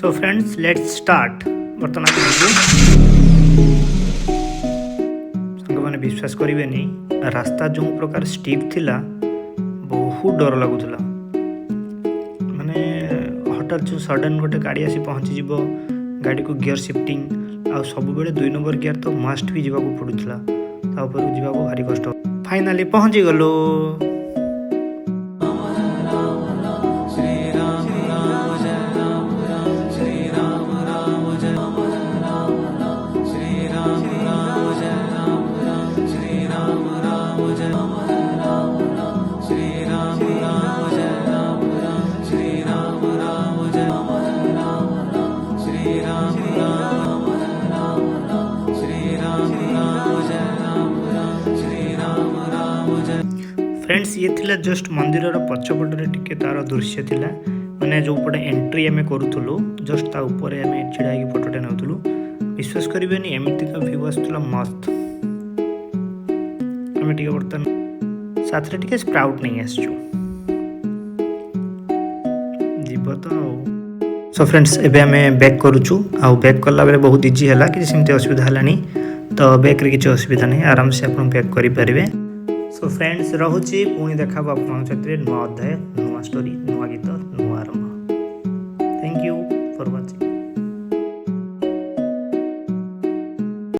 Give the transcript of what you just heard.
So friends let's start. बर्तमान सांग मैंने विश्वास करेनि रास्ता जो प्रकार स्टीप थिला बहुत डर लगुला। माने हठात जो सडन गोटे गाड़ी आसी पहुँची जीव गाड़ी को गियर शिफ्टिंग आ सब बेले 2 नंबर गियर तो मस्ट भी जावाक पड़ूला जावाक भारी कष्ट। फाइनाली पहुँची गलु। फ्रेंड्स ये थिला जस्ट मंदिर पछपटे टिके तार दृश्य थिला। माने जो पटे एंट्री आमे करूथुलु जस्ट ता ऊपर आमे छिड़ा की फोटोटे नउथुलु। विश्वास करिवेनी एमिति का व्यू आस्तुला मस्त। आमे टिके बर्तन साथरे टिके स्प्राउट नहीं आसछु जीव तो। सो फ्रेंड्स एबे आमे बैक करूछु आ बैक करला बेले बहुत इजी हला कि सिमते असुविधा हलानी। तो बैक रे किछ असुविधा नहीं आराम से आपण बैक करि परिबे। सो फ्रेंड्स रहुची पुणी देखा आपन क्षेत्र नुआ अध्याय नुआ स्टोरी नुआ गीत नुआ आरंभ।